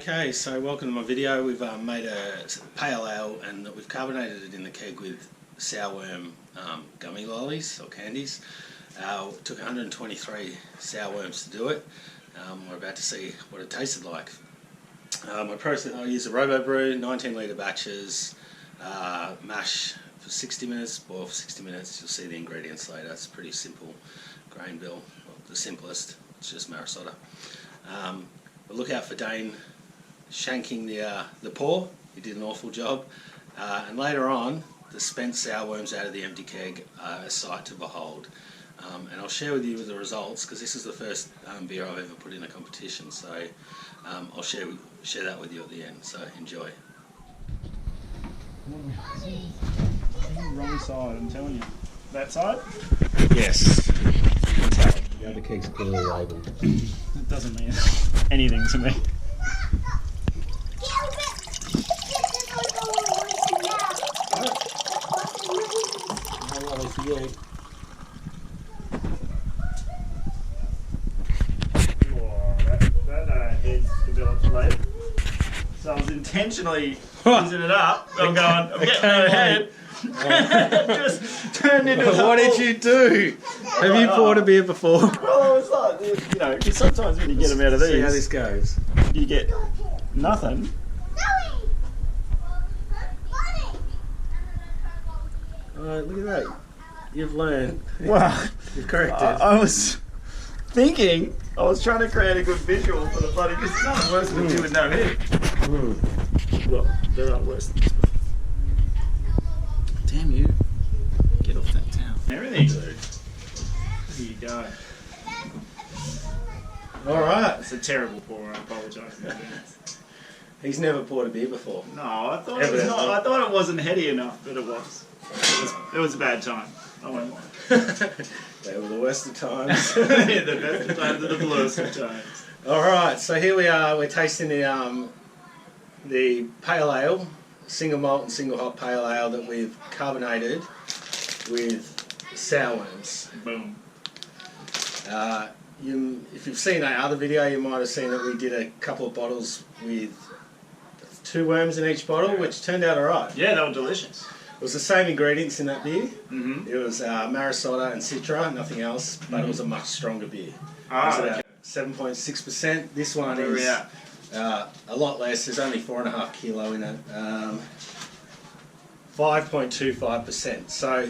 Okay, so welcome to my video. We've made a pale ale and we've carbonated it in the keg with sourworm gummy lollies or candies. It took 123 sourworms to do it. We're about to see what it tasted like. My process, I use a Homebrew, 19 litre batches, mash for 60 minutes, boil for 60 minutes. You'll see the ingredients later. It's a pretty simple grain bill, well, the simplest. It's just marisota. But look out for Dane shanking the pour. He did an awful job. And later on, the spent sourworms out of the empty keg are a sight to behold. And I'll share with you the results because this is the first beer I've ever put in a competition. So I'll share that with you at the end. So enjoy. Wrong side, I'm telling you. That side? Yes. The other keg's clearly labelled. It doesn't mean anything to me. That head's developed late. So I was intentionally using it up. I'm getting no head. Just turned into What did you do? Have you poured a beer before? Well, I was like, you know, because sometimes when you get them out of these, See how this goes. you get nothing. Alright, look at that. You've learned. Wow. You've corrected. I was thinking, I was trying to create a good visual for the bloody, because it's not worse than you with no head. Well, there are worse things. Damn you. Get off that towel. Everything. Here you go. Alright. It's a terrible pour, I apologise in advance. He's never poured a beer before. No, I thought it was not. I thought it wasn't heady enough, but it was. It was a bad time. I won't lie. They were the worst of times. The best of times and the worst of times. Alright, so here we are. We're tasting the pale ale, single malt and single hop pale ale that we've carbonated with sourworms. Boom. If you've seen our other video, you might have seen that we did a couple of bottles with 2 worms in each bottle, which turned out alright. Yeah, they were delicious. It was the same ingredients in that beer. Mm-hmm. It was marisota and citra, nothing else, but it was a much stronger beer. Ah, It was okay. 7.6%. This one Where are we is at? a lot less. There's only 4.5 kilo in it. 5.25%. So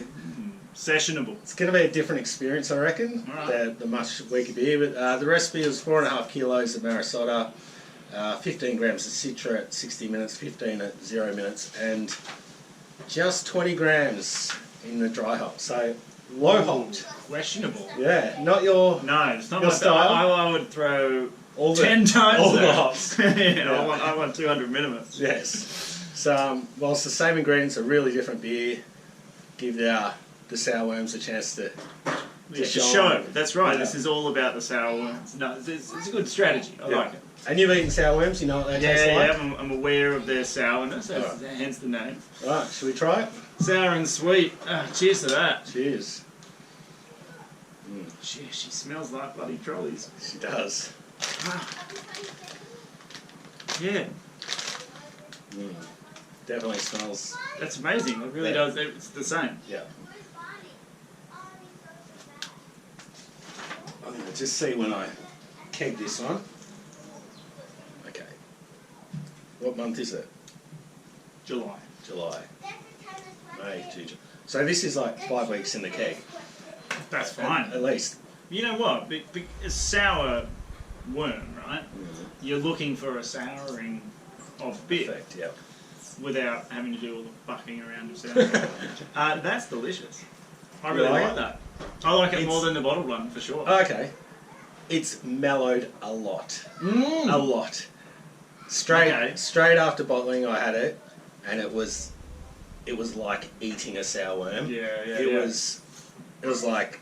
Sessionable. it's going to be a different experience, I reckon. Alright. The much weaker beer. But the recipe is 4.5 kilos of marisota, 15 grams of citra at 60 minutes, 15 at 0 minutes, and just 20 grams in the dry hop. So low hopped. Questionable. Yeah, not your No, it's not Your my style? I would throw all the 10 times all the that. hops. Yeah. I want 200 minimums. Yes. So whilst the same ingredients, a really different beer, give the sourworms a chance to Show. That's right. Yeah. This is all about the sourworms. No, it's a good strategy. I like it. And you've eaten sourworms, you know what they taste like? Yeah, I'm aware of their sourness, hence the name. Right, should we try it? Sour and sweet. Cheers to that. Cheers. She smells like bloody trolleys. She does. Yeah, Definitely smells. that's amazing. It really does. It's the same. Yeah. I'm going to just see when I keg this one. Okay. What month is it? July. July. May, June. So this is like 5 weeks in the keg. That's fine. At least. You know what? A sour worm, right? You're looking for a souring of beer Perfect, yeah. without having to do all the bucking around of sour. That's delicious. I really like like it? that. I like it more It's- than the bottled one, for sure. Okay. It's mellowed a lot. A lot. Okay. Straight after bottling I had it and it was like eating a sourworm. It was like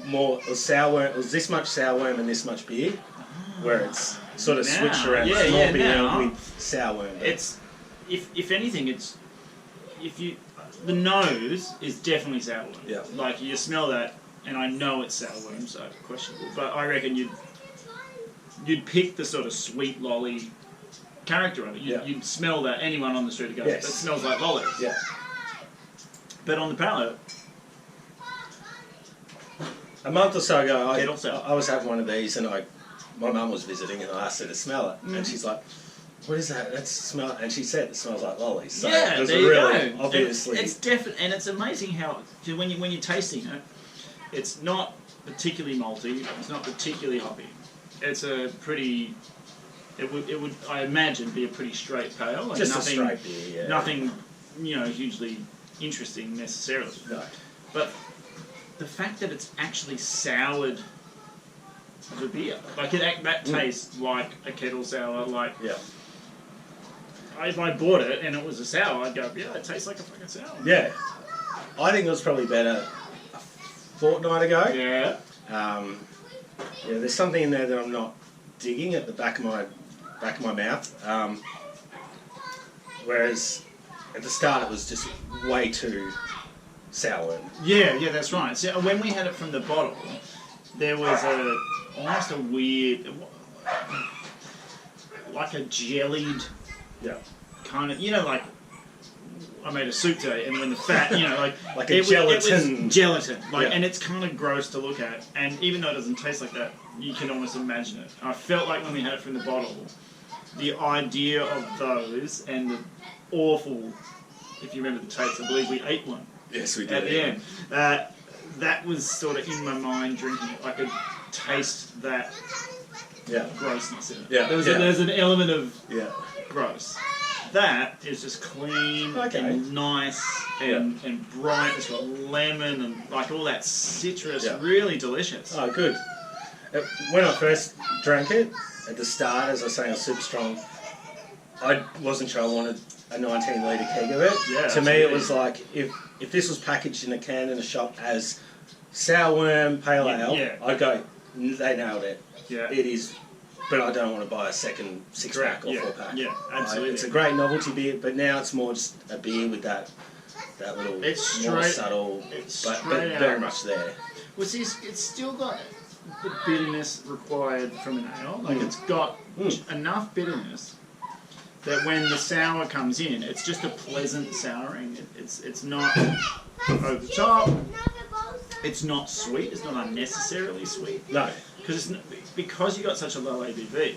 more sourworm. It was this much sourworm and this much beer, where it's sort of switched around. Yeah, It's more beer now. with sourworm. It's if anything, the nose is definitely sourworm. Yeah. Like you smell that, and I know it's sourworm, so questionable. But I reckon you'd pick the sort of sweet lolly character of it. You'd smell that. Anyone on the street goes, Yes. that smells like Lollies. Yeah. But on the palate, A month or so ago, Kettle sour. I was having one of these, and my mum was visiting, and I asked her to smell it, and she's like, "What is that? That's smell." And she said it smells like Lollies. So yeah, it was there you really go. obviously. It's definitely, and it's amazing how when you're tasting it, it's not particularly malty. It's not particularly hoppy. It's a pretty. It would I imagine be a pretty straight pale. Like just nothing, a straight beer. Yeah. Nothing, hugely interesting necessarily. No. But the fact that it's actually soured the beer, like that tastes like a kettle sour. Like Yeah. if I bought it and it was a sour, I'd go, yeah, it tastes like a fucking sour. Yeah. I think it was probably better a fortnight ago. Yeah. Yeah. There's something in there that I'm not digging at the back of my mouth. Whereas at the start it was just way too sour. Yeah, that's right. So when we had it from the bottle, there was almost a weird, like a jellied Yeah. kind of, like I made a soup today, and when the fat, Like a gelatin. it was gelatin, Yeah. and it's kind of gross to look at. And even though it doesn't taste like that, you can almost imagine it. I felt like when we had it from the bottle, the idea of those and the awful, if you remember the taste, I believe we ate one. Yes, we did. At the end. That was sort of in my mind drinking it. I could taste that Yeah. grossness in it. Yeah, There's an element of Yeah. gross. That is just clean Okay. and nice and bright. It's got lemon and like all that citrus. Yeah. Really delicious. Oh, good. When I first drank it, at the start, as I was saying, I was super strong. I wasn't sure I wanted a 19 litre keg of it. Yeah, to me, it absolutely. was like, if this was packaged in a can in a shop as sour worm pale ale, Yeah. I'd go, they nailed it. Yeah. It is, but I don't want to buy a second 6-pack or Yeah. 4-pack. Yeah, absolutely. It's a great novelty beer, but now it's more just a beer with that little It's more straight- subtle, it's but straight very out. much there. Well, see, it's still got the bitterness required from an ale. Like it's got enough bitterness that when the sour comes in, it's just a pleasant souring. It's not over the top. It's not sweet. It's not unnecessarily sweet. No. Because you got such a low ABV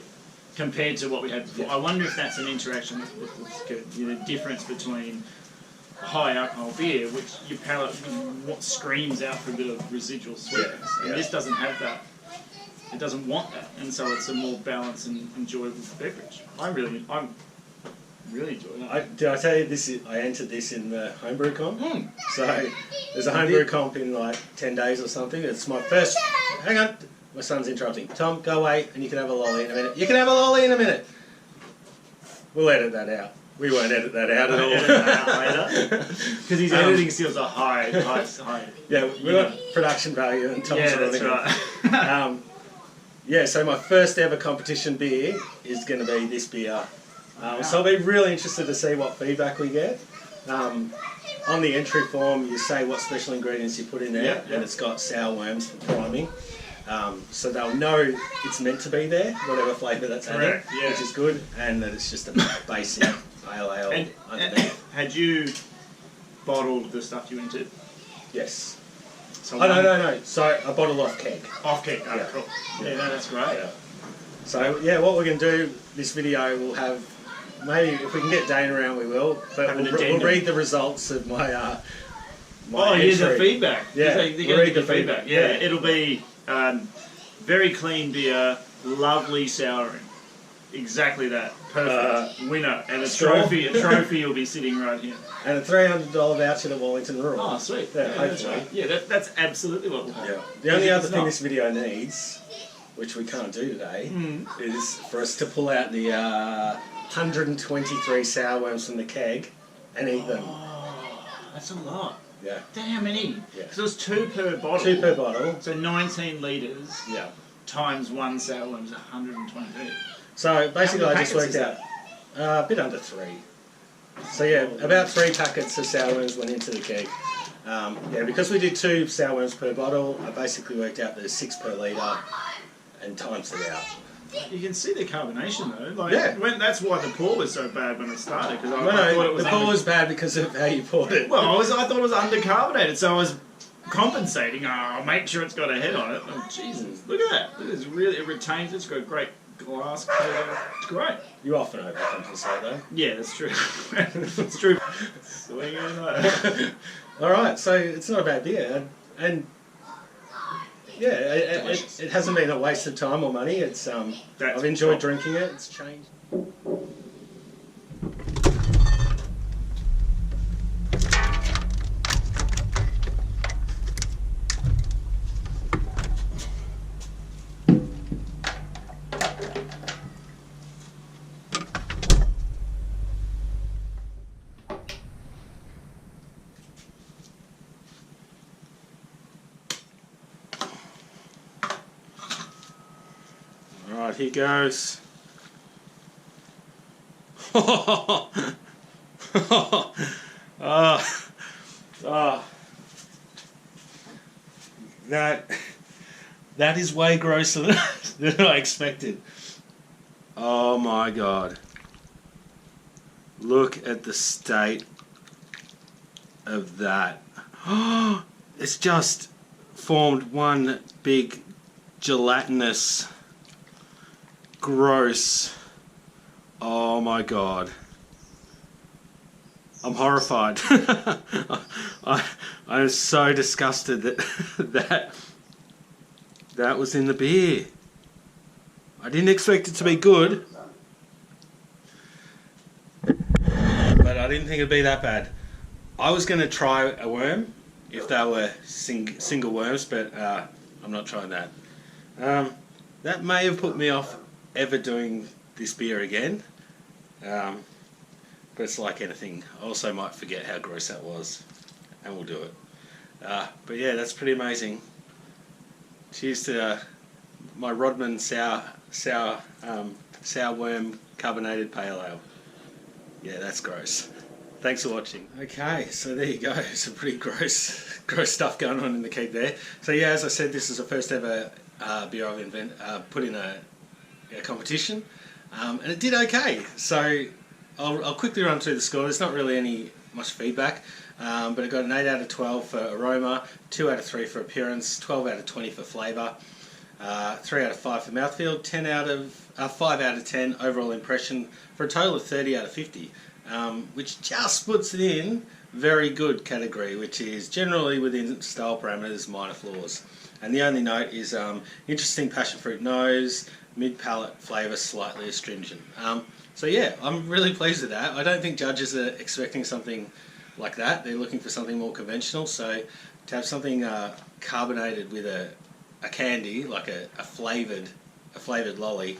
compared to what we had before. Yeah. I wonder if that's an interaction with the difference between high alcohol beer, which your palate what screams out for a bit of residual sweetness, and Yeah. this doesn't have that. It doesn't want that, and so it's a more balanced and enjoyable beverage. I'm really enjoying it. Did I tell you this? I entered this in the Homebrew comp. Mm. So there's a Homebrew comp in like 10 days or something. It's my first. Hang on, my son's interrupting. Tom, go away, and you can have a lolly in a minute. You can have a lolly in a minute. We'll edit that out. We won't edit that out at all. Because his editing skills are high. Yeah, we've got production value, and Tom's Yeah, that's running. right. Yeah, so my first ever competition beer is going to be this beer. So I'll be really interested to see what feedback we get. On the entry form, you say what special ingredients you put in there, and it's got sour worms for priming. So they'll know it's meant to be there, whatever flavour that's added, which is good, and that it's just a basic pale ale underneath. Had you bottled the stuff you entered? Yes. So No. So a bottle off keg. Off keg. Oh, Yeah. cool. Yeah, no, that's great. Yeah. So yeah, what we're going to do, this video will have, maybe if we can get Dane around we will, but we'll read the results of my here's the feedback. Yeah, They're going to get the feedback. Yeah, it'll be very clean beer, lovely souring. Exactly that. Perfect. Winner. And a trophy will be sitting right here. And a $300 voucher to Wellington Rural. Oh, sweet. Yeah, that's hopefully. right. Yeah, that's absolutely what we'll have. Yeah. The only other thing this video needs, which we can't do today, is for us to pull out the 123 sour worms from the keg and eat them. Oh, that's a lot. Yeah. How many? Yeah. Because it was 2 per bottle. 2 per bottle. So 19 litres Yeah. times 1 sour worm is 123. So basically I just packets worked out a bit under 3. So yeah, about 3 packets of sour worms went into the keg. Yeah, because we did 2 sour worms per bottle, I basically worked out there's 6 per litre and times it out. You can see the carbonation though. Like, Yeah. That's why the pour was so bad when I started, because I No, thought it was the pour was bad because of how you poured it. Well, I thought it was undercarbonated, so I was compensating. I'll make sure it's got a head on it. Oh, Jesus, look at that! Look, it's really, it retains. It's got a great glass coating. It's great. You often overcompensate though. Yeah, that's true. It's true. Swing it. All right, so it's not a bad beer, and yeah, it hasn't been a waste of time or money. It's I've enjoyed drinking it. It's changed. Alright, here goes. That is way grosser than I expected. Oh my god. Look at the state of that. It's just formed one big gelatinous, gross. Oh my god. I'm horrified. I'm so disgusted that was in the beer. I didn't expect it to be good, but I didn't think it'd be that bad. I was going to try a worm if they were single worms, but I'm not trying that. That may have put me off ever doing this beer again, but it's like anything. I also might forget how gross that was, and we'll do it. But yeah, that's pretty amazing. Cheers to my Rodman sour worm carbonated pale ale. Yeah, that's gross. Thanks for watching. Okay, so there you go. Some pretty gross stuff going on in the keg there. So yeah, as I said, this is the first ever beer I've put in a competition, and it did okay. So I'll quickly run through the score. There's not really much feedback, but it got an 8 out of 12 for aroma, 2 out of 3 for appearance, 12 out of 20 for flavour, 3 out of 5 for mouthfeel, 5 out of 10 overall impression, for a total of 30 out of 50, which just puts it in very good category, which is generally within style parameters, minor flaws. And the only note is interesting passion fruit nose, mid-palate flavour, slightly astringent. So yeah, I'm really pleased with that. I don't think judges are expecting something like that. They're looking for something more conventional. So to have something carbonated with a candy, like a flavoured lolly,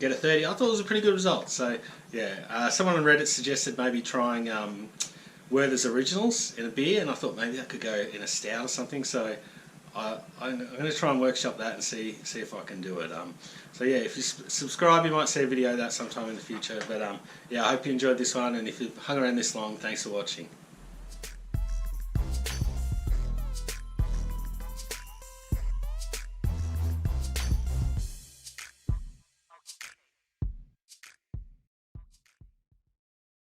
get a 30, I thought it was a pretty good result. So yeah, someone on Reddit suggested maybe trying Werther's Originals in a beer, and I thought maybe that could go in a stout or something. So I'm going to try and workshop that and see if I can do it. So yeah, if you subscribe, you might see a video of that sometime in the future. But yeah, I hope you enjoyed this one, and if you've hung around this long, thanks for watching.